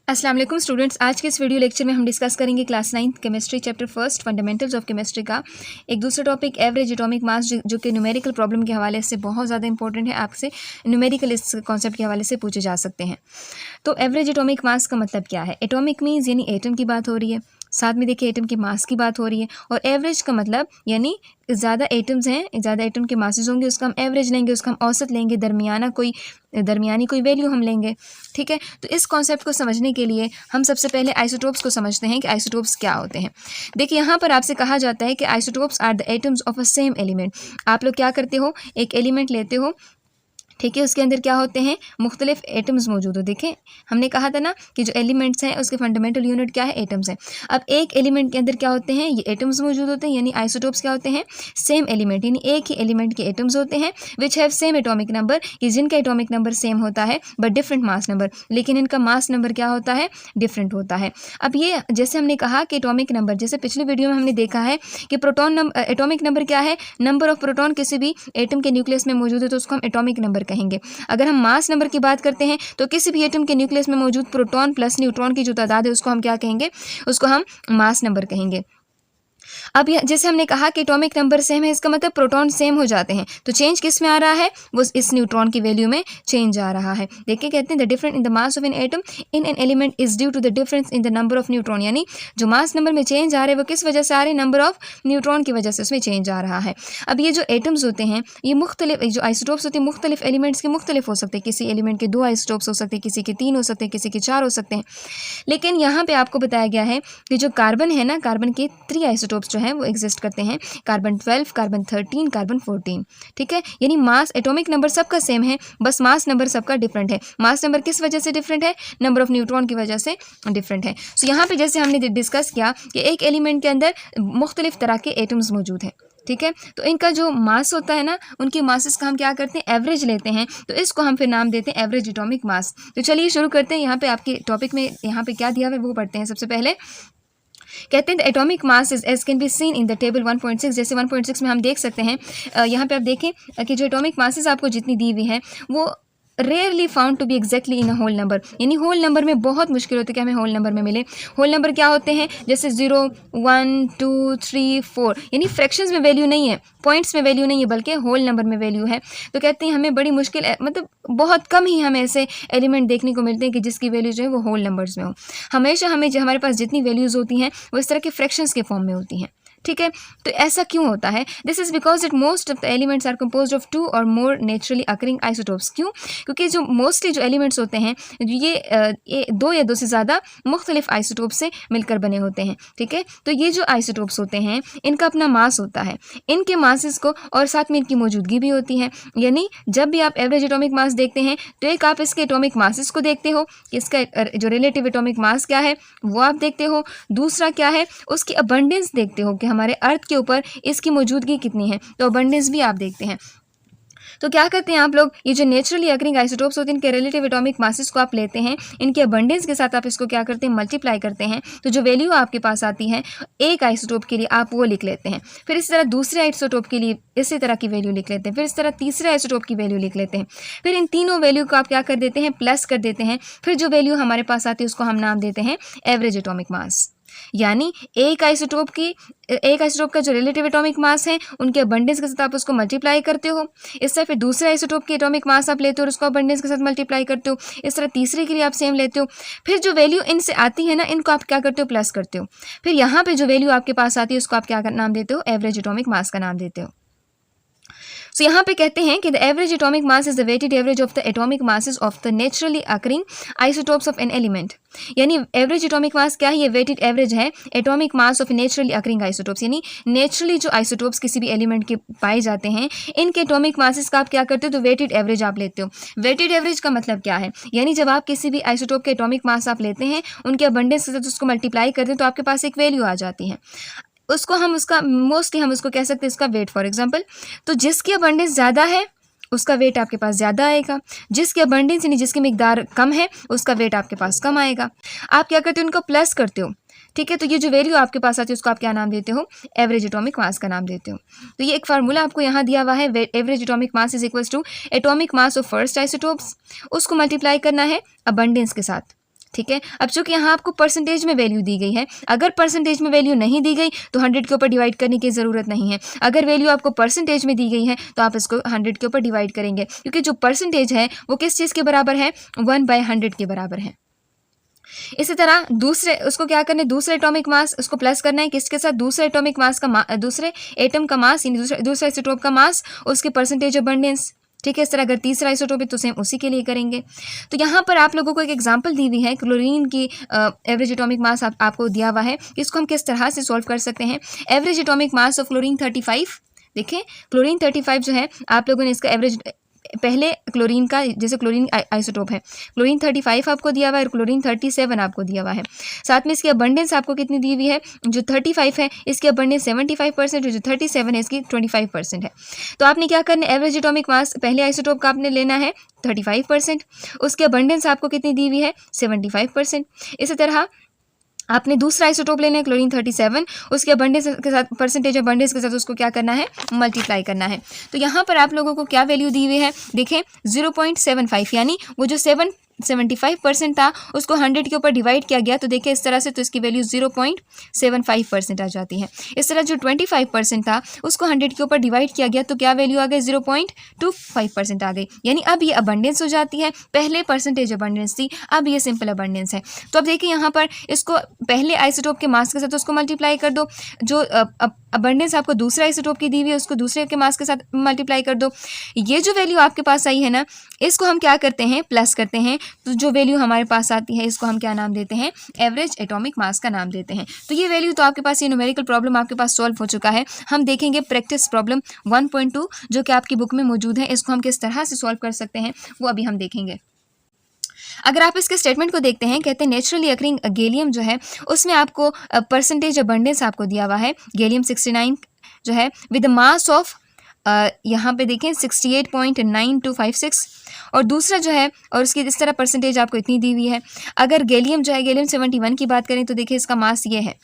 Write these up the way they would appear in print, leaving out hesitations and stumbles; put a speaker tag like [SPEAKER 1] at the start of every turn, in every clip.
[SPEAKER 1] अस्सलाम वालेकुम स्टूडेंट्स। आज के इस वीडियो लेक्चर में हम डिस्कस करेंगे class 9 chemistry chapter first fundamentals of chemistry का एक दूसरा टॉपिक एवरेज एटॉमिक मास, जो कि न्यूमेरिकल प्रॉब्लम के हवाले से बहुत ज़्यादा इंपॉर्टेंट है। आपसे न्यूमेरिकल इस कॉन्सेप्ट के हवाले से पूछे जा सकते हैं। तो एवरेज एटॉमिक मास का मतलब क्या है? एटॉमिक मीन्स यानी एटम की बात हो रही है, साथ में देखिए एटम के मास की बात हो रही है, और एवरेज का मतलब यानी ज़्यादा एटम्स हैं, ज़्यादा एटम के मासेस होंगे, उसका हम एवरेज लेंगे, उसका हम औसत लेंगे, दरमियानी कोई वैल्यू हम लेंगे। ठीक है, तो इस कॉन्सेप्ट को समझने के लिए हम सबसे पहले आइसोटोप्स को समझते हैं कि आइसोटोप्स क्या होते हैं। देखिए यहाँ पर आपसे कहा जाता है कि isotopes are the atoms of a same element. आप लोग क्या करते हो, एक एलिमेंट लेते हो, ठीक है, उसके अंदर क्या होते हैं, मुख्तलिफ एटम्स मौजूद हो। देखें हमने कहा था ना कि जो एलिमेंट्स हैं उसके फंडामेंटल यूनिट क्या है, एटम्स हैं। अब एक एलिमेंट के अंदर क्या होते हैं, ये एटम्स मौजूद होते हैं, यानी आइसोटोप्स क्या होते हैं, सेम एलिमेंट, यानी एक ही एलिमेंट के एटम्स होते हैं, which have same atomic number, कि जिनका एटॉमिक नंबर सेम होता है बट डिफरेंट मास नंबर, लेकिन इनका मास नंबर क्या होता है, डिफरेंट होता है। अब ये जैसे हमने कहा कि एटॉमिक नंबर, जैसे पिछले वीडियो में हमने देखा है कि प्रोटॉन एटॉमिक नंबर क्या है, नंबर ऑफ प्रोटॉन किसी भी एटम के न्यूक्लियस में मौजूद है तो उसको हम एटॉमिक नंबर कहेंगे। अगर हम मास नंबर की बात करते हैं तो किसी भी एटम के न्यूक्लियस में मौजूद प्रोटॉन प्लस न्यूट्रॉन की जो तादाद है उसको हम क्या कहेंगे, उसको हम मास नंबर कहेंगे। अब जैसे हमने कहा कि एटॉमिक नंबर सेम है, इसका मतलब प्रोटॉन सेम हो जाते हैं, तो चेंज किस में आ रहा है, वो इस न्यूट्रॉन की वैल्यू में चेंज आ रहा है। देखिए कहते हैं the difference in the mass of an atom in an element is due to the difference in the number of neutron, यानी जो मास नंबर में चेंज आ रहे हैं वो किस वजह से आ रहे हैं, नंबर ऑफ न्यूट्रॉन की वजह से उसमें चेंज आ रहा है। अब ये जो एटम्स होते हैं, ये मुख्तलिफ जो आइसोटोप्स होते हैं मुख्तलिफ एलिमेंट्स के मुख्तलिफ हो सकते हैं, किसी एलिमेंट के 2 आइसोटोप्स हो सकते हैं, किसी के 3 हो सकते हैं, किसी के 4 हो सकते हैं। लेकिन यहाँ पे आपको बताया गया है कि जो कार्बन है ना, कार्बन के 3 आइसोटोप्स जो हैं वो एग्जिस्ट करते हैं, कार्बन 12, कार्बन 13, कार्बन 14। ठीक है, यानी मास एटॉमिक नंबर सबका सेम है, बस मास नंबर सबका डिफरेंट है। मास नंबर किस वजह से डिफरेंट है, नंबर ऑफ न्यूट्रॉन की वजह से डिफरेंट है। सो यहाँ पे जैसे हमने डिस्कस किया कि एक एलिमेंट के अंदर मुख्तलिफ तरह के एटम्स मौजूद हैं। ठीक है, तो इनका जो मास होता है ना, उनकी मासेस का हम क्या करते हैं, एवरेज लेते हैं, तो इसको हम फिर नाम देते हैं एवरेज एटॉमिक मास। तो चलिए शुरू करते हैं। यहाँ पे आपके टॉपिक में यहाँ पे क्या दिया हुआ है वो पढ़ते हैं। सबसे पहले कहते हैं the atomic mass is as can be seen in the table 1.6। जैसे 1.6 में हम देख सकते हैं, यहाँ पे आप देखें कि जो एटॉमिक मासेस आपको जितनी दी हुई हैं वो rarely found to be exactly in a whole number, यानी होल नंबर में बहुत मुश्किल होती है कि हमें होल नंबर में मिले। होल नंबर क्या होते हैं, जैसे 0, 1, 2, 3, 4, यानी फ्रैक्शंस में वैल्यू नहीं है, पॉइंट्स में वैल्यू नहीं है, बल्कि होल नंबर में वैल्यू है। तो कहते हैं हमें बड़ी मुश्किल, मतलब बहुत कम ही हमें ऐसे एलिमेंट देखने को मिलते हैं कि जिसकी वैल्यू जो है वो होल नंबर्स में हो। हमेशा हमें जो हमारे पास जितनी वैल्यूज़ होती हैं वो इस तरह के फ्रैक्शंस के फॉर्म में होती हैं। ठीक है, तो ऐसा क्यों होता है, this is because that most of the elements are composed of 2 और मोर नेचुरली अकरिंग आइसोटोप्स। क्यों, क्योंकि जो मोस्टली जो एलिमेंट्स होते हैं ये 2 या 2 से ज़्यादा मुख्तलिफ आइसोटोप से मिलकर बने होते हैं। ठीक है, तो ये जो आइसोटोप्स होते हैं इनका अपना मास होता है, इनके मासेस को और साथ में इनकी मौजूदगी भी होती है। यानी जब भी आप एवरेज एटॉमिक मास देखते हैं तो एक आप इसके एटॉमिक मासेस को देखते हो, इसका जो रिलेटिव एटॉमिक मास क्या है वो आप देखते हो। दूसरा क्या है, उसकी अबंडेंस देखते हो कि हमारे अर्थ के ऊपर इसकी मौजूदगी कितनी है, तो अबंडेंस भी आप देखते हैं। तो क्या करते हैं आप लोग, ये जो नेचुरली अकरिंग आइसोटोप्स होते हैं इनके रिलेटिव एटॉमिक मासेस को आप लेते हैं, इनके अबंडेंस के साथ आप इसको क्या करते हैं, मल्टीप्लाई करते हैं, तो जो वैल्यू आपके पास आती है एक आइसोटोप के लिए आप वो लिख लेते हैं। फिर इसी तरह दूसरे आइसोटोप के लिए इसी तरह की वैल्यू लिख लेते हैं, फिर इस तरह तीसरे आइसोटोप की वैल्यू लिख लेते हैं। फिर इन तीनों वैल्यू को आप क्या कर देते हैं, प्लस कर देते हैं। फिर जो वैल्यू हमारे पास आती है उसको हम नाम देते हैं एवरेज एटॉमिक मास। यानी एक आइसोटोप का जो रिलेटिव एटॉमिक मास है उनके अबंडेंस के साथ आप उसको मल्टीप्लाई करते हो। इस तरह फिर दूसरे आइसोटोप की एटॉमिक मास आप लेते हो और उसको अबंडेंस के साथ मल्टीप्लाई करते हो। इस तरह तीसरे के लिए आप सेम लेते हो। फिर जो वैल्यू इनसे आती है ना, इनको आप क्या करते हो, प्लस करते हो। फिर यहाँ पे जो वैल्यू आपके पास आती है उसको आप क्या नाम देते हो, एवरेज एटॉमिक मास का नाम देते हो। सो यहाँ पे कहते हैं कि the average atomic mass is the weighted average of the atomic masses of the naturally occurring isotopes of an element. यानी एवरेज एटॉमिक मास क्या है, ये वेटेड एवरेज है atomic mass of naturally occurring isotopes, यानी naturally जो isotopes किसी भी element के पाए जाते हैं इनके एटॉमिक मासेस का आप क्या करते हो, तो वेटेड एवरेज आप लेते हो। वेटेड एवरेज का मतलब क्या है, यानी जब आप किसी भी आइसोटोप के एटॉमिक मास आप लेते हैं उनके अबंडेंस के साथ उसको मल्टीप्लाई करते हैं तो आपके पास एक वैल्यू आ जाती है, उसको हम उसका मोस्टली हम उसको कह सकते हैं इसका वेट। फॉर एग्जांपल, तो जिसकी अबंडेंस ज़्यादा है उसका वेट आपके पास ज़्यादा आएगा, जिसकी अबंडेंस यानी जिसकी मिकदार कम है उसका वेट आपके पास कम आएगा। आप क्या करते हो, उनको प्लस करते हो। ठीक है, तो ये जो वैल्यू आपके पास आती है उसको आप क्या नाम देते हो, एवरेज एटॉमिक मास का नाम देते हो। तो ये एक फार्मूला आपको यहाँ दिया हुआ है, average atomic mass is equals to atomic mass of first isotopes, उसको मल्टीप्लाई करना है अबंडेंस के साथ। ठीक है। अब चूंकि यहाँ आपको परसेंटेज में वैल्यू दी गई है, अगर परसेंटेज में वैल्यू नहीं दी गई तो 100 के ऊपर डिवाइड करने की ज़रूरत नहीं है। अगर वैल्यू आपको परसेंटेज में दी गई है तो आप इसको 100 के ऊपर डिवाइड करेंगे, क्योंकि जो परसेंटेज है वो किस चीज़ के बराबर है, 1/100 के बराबर है। इसी तरह दूसरे उसको क्या करना है, दूसरे एटॉमिक मास उसको प्लस करना है किसके साथ, दूसरे एटॉमिक मास का दूसरे एटम का मास यानी दूसरा आइसोटोप का मास, उसके परसेंटेज अबंडेंस। ठीक है। इस तरह अगर तीसरा आइसोटोप है तो सेम उसी के लिए करेंगे। तो यहाँ पर आप लोगों को एक एग्जांपल दी हुई है, क्लोरीन की एवरेज एटॉमिक मास आपको दिया हुआ है, इसको हम किस तरह से सॉल्व कर सकते हैं। Average atomic mass of chlorine 35, देखिए क्लोरीन 35 जो है आप लोगों ने इसका एवरेज, पहले क्लोरीन का, जैसे क्लोरीन आइसोटोप है, क्लोरीन 35 आपको दिया हुआ है और क्लोरीन 37 आपको दिया हुआ है। साथ में इसकी अबंडेंस आपको कितनी दी हुई है, जो 35 है इसकी अबंडेंस 75% है, जो 37 है इसकी 25% है। तो आपने क्या करना है, एवरेज एटॉमिक मास पहले आइसोटोप का आपने लेना है 35%, उसकी अबंडेंस आपको कितनी दी हुई है 75%। इसी तरह आपने दूसरा आइसोटोप लेना है क्लोरीन 37, उसके अबंडेंस के साथ, परसेंटेज अबंडेंस के साथ उसको क्या करना है, मल्टीप्लाई करना है। तो यहाँ पर आप लोगों को क्या वैल्यू दी हुई है, देखें 0.75, यानी वो जो 75% था उसको 100 के ऊपर डिवाइड किया गया, तो देखिए इस तरह से, तो इसकी वैल्यू 0.75% आ जाती है। इस तरह जो 25% था उसको 100 के ऊपर डिवाइड किया गया, तो क्या वैल्यू आ गई, 0.25% आ गई। यानी अब ये अबंडेंस हो जाती है, पहले परसेंटेज अबंडेंस थी, अब ये सिंपल अबंडेंस है। तो अब देखिए यहाँ पर इसको पहले आइसोटोप के मास के साथ उसको मल्टीप्लाई कर दो, जो अबंडेंस आपको दूसरे आइसोटोप की दी हुई है उसको दूसरे के मास के साथ मल्टीप्लाई कर दो। ये जो वैल्यू आपके पास आई है ना, इसको हम क्या करते हैं, प्लस करते हैं। तो जो वैल्यू हमारे पास आती है इसको हम क्या नाम देते हैं, एवरेज एटॉमिक मास का नाम देते हैं। तो ये वैल्यू तो आपके पास, ये न्यूमेरिकल प्रॉब्लम आपके पास सॉल्व हो चुका है। हम देखेंगे प्रैक्टिस प्रॉब्लम 1.2 जो कि आपकी बुक में मौजूद है, इसको हम किस तरह से सॉल्व कर सकते हैं वो अभी हम देखेंगे। अगर आप इसके स्टेटमेंट को देखते हैं, कहते हैं नेचुरली अकरिंग गैलियम जो है उसमें आपको परसेंटेज अबंडेंस आपको दिया हुआ है, गैलियम 69 जो है विद मास ऑफ यहाँ पे देखें 68.9256, और दूसरा जो है, और उसकी इस तरह परसेंटेज आपको इतनी दी हुई है। अगर गैलियम जो है, गैलियम 71 की बात करें तो देखिए इसका मास ये है।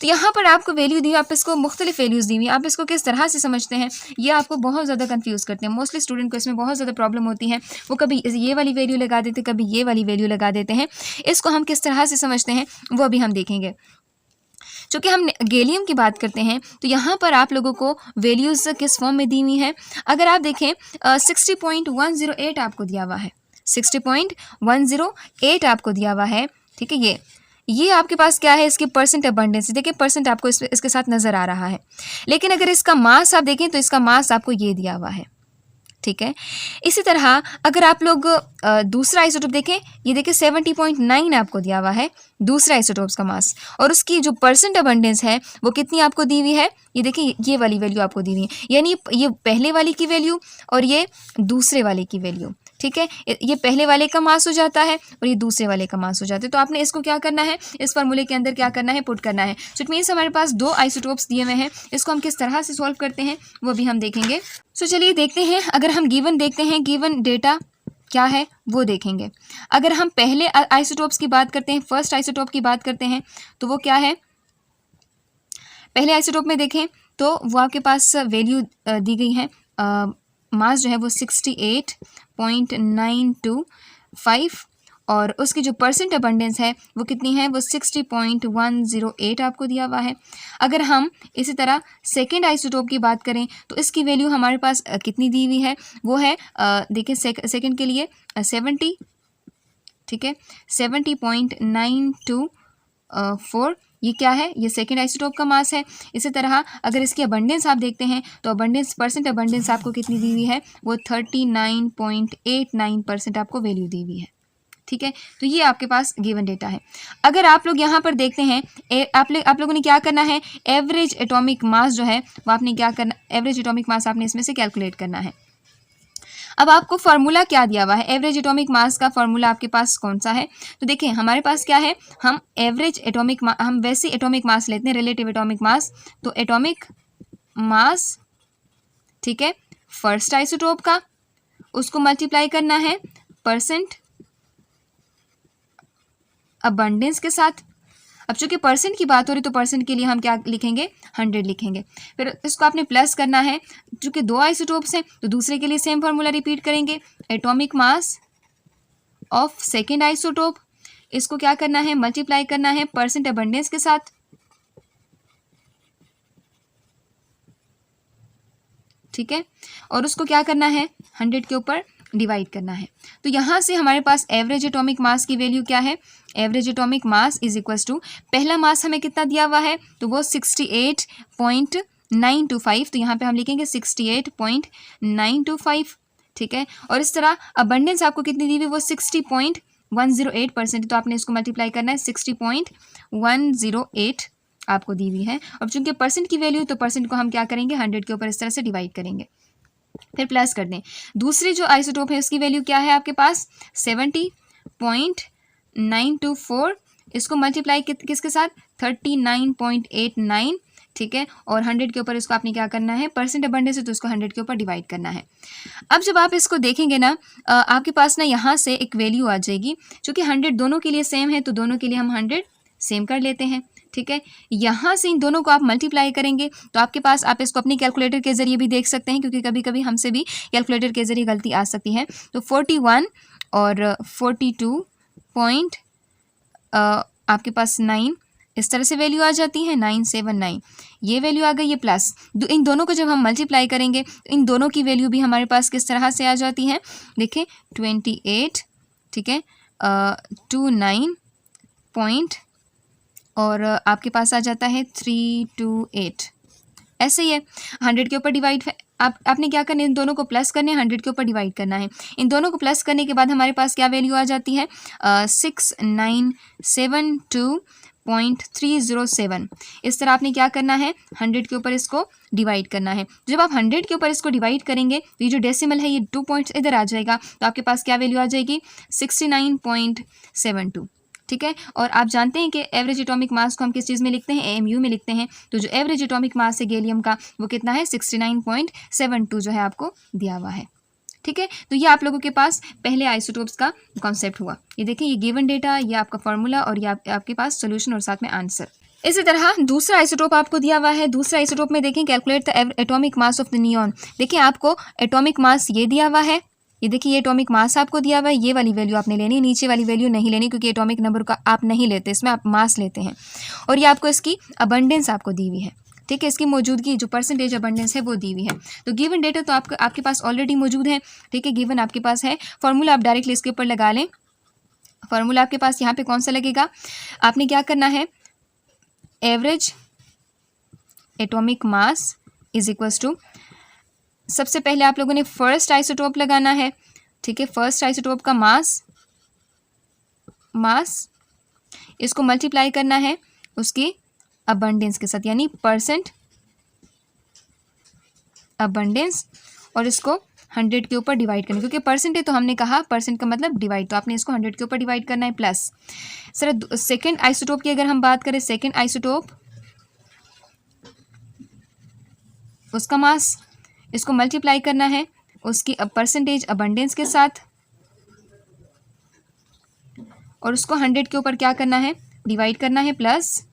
[SPEAKER 1] तो यहाँ पर आपको वैल्यू दी, आप इसको मुख्तलिफ वैल्यूज़ दी हुई, आप इसको किस तरह से समझते हैं ये आपको बहुत ज़्यादा कंफ्यूज करते हैं। मोस्टली स्टूडेंट को इसमें बहुत ज़्यादा प्रॉब्लम होती है, वो कभी ये वाली वैल्यू लगा देते, कभी ये वाली वैल्यू लगा देते हैं। इसको हम किस तरह से समझते हैं वो अभी हम देखेंगे। चूँकि हम गैलियम की बात करते हैं तो यहाँ पर आप लोगों को वैल्यूज़ किस फॉर्म में दी हुई हैं। अगर आप देखें 60.108 आपको दिया हुआ है, 60.108 आपको दिया हुआ है। ठीक है, ये आपके पास क्या है, इसकी परसेंट अबंडेंस, देखिए परसेंट आपको इसके साथ नज़र आ रहा है। लेकिन अगर इसका मास आप देखें तो इसका मास आपको ये दिया हुआ है। ठीक है। इसी तरह अगर आप लोग दूसरा आइसोटोप देखें, ये देखिए 70.9 आपको दिया हुआ है दूसरा आइसोटोप्स का मास, और उसकी जो परसेंट अबंडेंस है वो कितनी आपको दी हुई है, ये देखिए ये वाली वैल्यू आपको दी हुई है। यानी ये पहले वाले की वैल्यू और ये दूसरे वाले की वैल्यू। ठीक है, ये पहले वाले का मास हो जाता है और ये दूसरे वाले का मास हो जाता है। तो आपने इसको क्या करना है, इस फार्मूले के अंदर क्या करना है, पुट करना है। सो इट मीन्स हमारे पास दो आइसोटोप्स दिए हुए हैं, इसको हम किस तरह से सॉल्व करते हैं वो भी हम देखेंगे। सो चलिए देखते हैं। अगर हम गिवन देखते हैं, गिवन डेटा क्या है वो देखेंगे। अगर हम पहले आइसोटोप्स की बात करते हैं, फर्स्ट आइसोटोप की बात करते हैं, तो वो क्या है, पहले आइसोटोप में देखें तो वो आपके पास वैल्यू दी गई है, मास जो है वो 68.925, और उसकी जो परसेंट अबंडेंस है वो कितनी है, वो 60.108 आपको दिया हुआ है। अगर हम इसी तरह सेकेंड आइसोटोप की बात करें तो इसकी वैल्यू हमारे पास कितनी दी हुई है, वो है देखिए सेकेंड के लिए 70, ठीक है, 70.924, ये क्या है, ये सेकेंड आइसोटोप का मास है। इसी तरह अगर इसकी अबंडेंस आप देखते हैं तो अबंडेंस, परसेंट अबंडेंस आपको कितनी दी हुई है, वो 39.89% आपको वैल्यू दी हुई है। ठीक है, तो ये आपके पास गिवन डेटा है। अगर आप लोग यहाँ पर देखते हैं, आप लोगों ने क्या करना है, एवरेज एटॉमिक मास जो है वो आपने क्या करना, एवरेज एटॉमिक मास आपने इसमें से कैलकुलेट करना है। अब आपको फार्मूला क्या दिया हुआ है, एवरेज एटॉमिक मास का फार्मूला आपके पास कौन सा है, तो देखिए हमारे पास क्या है, हम एवरेज एटॉमिक हम वैसे एटॉमिक मास लेते हैं, रिलेटिव एटॉमिक मास। तो एटॉमिक मास, ठीक है, फर्स्ट आइसोटोप का, उसको मल्टीप्लाई करना है परसेंट अबंडेंस के साथ। अब चूंकि परसेंट की बात हो रही तो परसेंट के लिए हम क्या लिखेंगे, 100 लिखेंगे। फिर इसको आपने प्लस करना है, चूंकि दो आइसोटोप्स हैं तो दूसरे के लिए सेम फार्मूला रिपीट करेंगे, atomic mass of second isotope, इसको क्या करना है, मल्टीप्लाई करना है परसेंट अबंडेंस के साथ, ठीक है, और उसको क्या करना है, 100 के ऊपर डिवाइड करना है। तो यहाँ से हमारे पास एवरेज एटॉमिक मास की वैल्यू क्या है, average atomic mass is equals to, पहला मास हमें कितना दिया हुआ है, तो वो 68.925, तो यहाँ पे हम लिखेंगे 68.925, ठीक है। और इस तरह अबंडेंस आपको कितनी दी हुई, वो 60.108%, तो आपने इसको मल्टीप्लाई करना है 60.108 आपको दी हुई है। और चूंकि परसेंट की वैल्यू, तो परसेंट को हम क्या करेंगे, 100 के ऊपर इस तरह से डिवाइड करेंगे, फिर प्लस कर दें। दूसरे जो आइसोटोप है उसकी वैल्यू क्या है आपके पास, 70.924, इसको मल्टीप्लाई किसके साथ, 39.89, ठीक है, और 100 के ऊपर इसको आपने क्या करना है, परसेंट अबंडेंस है तो इसको 100 के ऊपर डिवाइड करना है। अब जब आप इसको देखेंगे ना, आपके पास ना यहाँ से एक वैल्यू आ जाएगी, चूँकि 100 दोनों के लिए सेम है तो दोनों के लिए हम 100 सेम कर लेते हैं, ठीक है। यहाँ से इन दोनों को आप मल्टीप्लाई करेंगे तो आपके पास, आप इसको अपनी कैलकुलेटर के ज़रिए भी देख सकते हैं, क्योंकि कभी कभी हमसे भी कैलकुलेटर के ज़रिए गलती आ सकती है। तो 41 और 42 पॉइंट आपके पास 9, इस तरह से वैल्यू आ जाती है, 979, ये वैल्यू आ गई, ये प्लस इन दोनों को जब हम मल्टीप्लाई करेंगे तो इन दोनों की वैल्यू भी हमारे पास किस तरह से आ जाती है, देखिए 28, ठीक है, 29 पॉइंट और आपके पास आ जाता है 328, ऐसे ही है। 100 के ऊपर डिवाइड, आपने क्या करना है, इन दोनों को प्लस करने, 100 के ऊपर डिवाइड करना है। इन दोनों को प्लस करने के बाद हमारे पास क्या वैल्यू आ जाती है, 6972.307। इस तरह आपने क्या करना है, 100 के ऊपर इसको डिवाइड करना है। जब आप 100 के ऊपर इसको डिवाइड करेंगे तो ये जो डेसिमल है, ये 2 पॉइंट्स इधर आ जाएगा, तो आपके पास क्या वैल्यू आ जाएगी, 69.72, ठीक है। और आप जानते हैं कि एवरेज एटॉमिक मास को हम किस चीज़ में लिखते हैं, AMU में लिखते हैं। तो जो एवरेज एटॉमिक मास है गैलियम का, वो कितना है, 69.72 जो है आपको दिया हुआ है, ठीक है। तो ये आप लोगों के पास पहले आइसोटोप्स का कॉन्सेप्ट हुआ। ये देखें, ये गिवन डेटा, ये आपका फॉर्मूला और ये आपके पास सोल्यूशन और साथ में आंसर। इसी तरह दूसरा आइसोटोप आपको दिया हुआ है। दूसरा आइसोटोप में देखें, calculate the atomic mass of the neon. देखिए आपको एटॉमिक मास ये दिया हुआ है, ये देखिए, ये एटॉमिक मास आपको दिया हुआ है, ये वाली वैल्यू आपने लेनी है, नीचे वाली वैल्यू नहीं लेनी, क्योंकि एटॉमिक नंबर का आप नहीं लेते, इसमें आप मास लेते हैं। और ये आपको इसकी अबंडेंस आपको दी हुई है, ठीक है, इसकी मौजूदगी जो परसेंटेज अबंडेंस है वो दी हुई है। तो गिवन डेटा तो आपके पास ऑलरेडी मौजूद है, ठीक है, गिवन आपके पास है। फॉर्मूला आप डायरेक्टली इसके ऊपर लगा लें। फॉर्मूला आपके पास यहाँ पे कौन सा लगेगा, आपने क्या करना है, average atomic mass is equals to, सबसे पहले आप लोगों ने फर्स्ट आइसोटोप लगाना है, ठीक है, फर्स्ट आइसोटोप का मास इसको मल्टीप्लाई करना है उसकी अबंडेंस के साथ, यानी परसेंट अबंडेंस, और इसको 100 के ऊपर डिवाइड करना, क्योंकि परसेंट है तो हमने कहा परसेंट का मतलब डिवाइड, तो आपने इसको 100 के ऊपर डिवाइड करना है। प्लस सर सेकेंड आइसोटोप की अगर हम बात करें, सेकेंड आइसोटोप उसका मास, इसको मल्टीप्लाई करना है उसकी परसेंटेज अबंडेंस के साथ, और उसको 100 के ऊपर क्या करना है, डिवाइड करना है। प्लस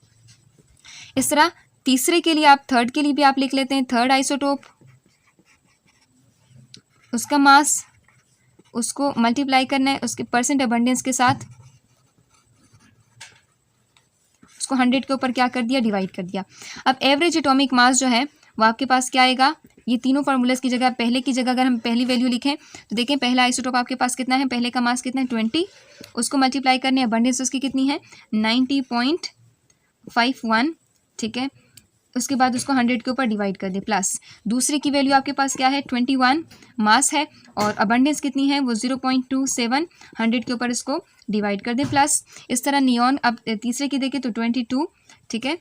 [SPEAKER 1] इस तरह तीसरे के लिए, आप थर्ड के लिए भी आप लिख लेते हैं, थर्ड आइसोटोप उसका मास, उसको मल्टीप्लाई करना है उसके परसेंट अबंडेंस के साथ, उसको 100 के ऊपर क्या कर दिया, डिवाइड कर दिया। अब एवरेज एटॉमिक मास जो है वो आपके पास क्या आएगा, ये तीनों फार्मूलाज की जगह, पहले की जगह अगर हम पहली वैल्यू लिखें तो देखें, पहला आइसोटोप आपके पास कितना है, पहले का मास कितना है, 20, उसको मल्टीप्लाई करने, अबंडेंस उसकी कितनी है, 90.51, ठीक है, उसके बाद उसको 100 के ऊपर डिवाइड कर दे। प्लस दूसरे की वैल्यू आपके पास क्या है, 21 मास है, और अबंडेंस कितनी है, वो 0.27, 100 के ऊपर इसको डिवाइड कर दे। प्लस इस तरह नियॉन, अब तीसरे की देखें तो 22, ठीक है,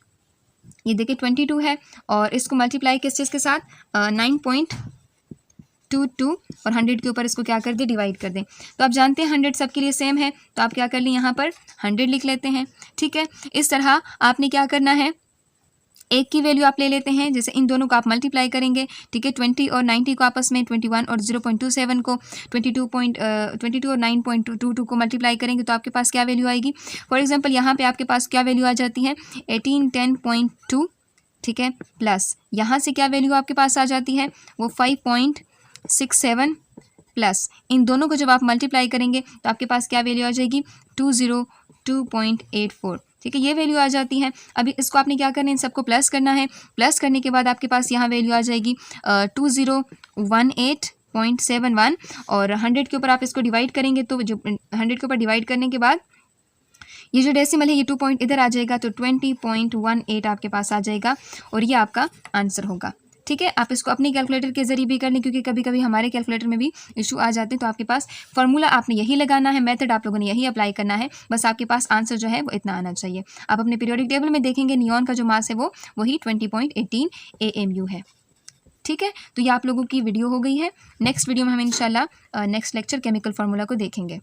[SPEAKER 1] ये देखिए 22 है, और इसको मल्टीप्लाई किस चीज़ के साथ, 9.22, और 100 के ऊपर इसको क्या कर दे, डिवाइड कर दें। तो आप जानते हैं 100 सबके लिए सेम है, तो आप क्या कर लें, यहाँ पर 100 लिख लेते हैं, ठीक है। इस तरह आपने क्या करना है, एक की वैल्यू आप ले लेते हैं, जैसे इन दोनों को आप मल्टीप्लाई करेंगे, ठीक है, 20 और 90 को आपस में, 21 और 0.27 को, 22 और 9.22 को मल्टीप्लाई करेंगे तो आपके पास क्या वैल्यू आएगी। फॉर एग्जांपल यहाँ पे आपके पास क्या वैल्यू आ जाती है, 1810.2, ठीक है। प्लस यहाँ से क्या वैल्यू आपके पास आ जाती है, वो 5.67, प्लस इन दोनों को जब आप मल्टीप्लाई करेंगे तो आपके पास क्या वैल्यू आ जाएगी, 2.84। ठीक है, ये वैल्यू आ जाती है। अभी इसको आपने क्या करना है, इन सबको प्लस करना है। प्लस करने के बाद आपके पास यहाँ वैल्यू आ जाएगी 2018.71 और 100 के ऊपर आप इसको डिवाइड करेंगे तो जो 100 के ऊपर डिवाइड करने के बाद ये जो डेसिमल है ये 2 पॉइंट इधर आ जाएगा तो 20.18 आपके पास आ जाएगा और ये आपका आंसर होगा। ठीक है, आप इसको अपनी कैलकुलेटर के जरिए भी कर लें क्योंकि कभी कभी हमारे कैलकुलेटर में भी इशू आ जाते हैं। तो आपके पास फार्मूला आपने यही लगाना है, मेथड आप लोगों ने यही अप्लाई करना है, बस आपके पास आंसर जो है वो इतना आना चाहिए। आप अपने पीरियोडिक टेबल में देखेंगे नियॉन का जो मास है वो वही 20.18 AMU है। ठीक है, तो ये आप लोगों की वीडियो हो गई है। नेक्स्ट वीडियो में हम इंशाल्लाह नेक्स्ट लेक्चर केमिकल फार्मूला को देखेंगे।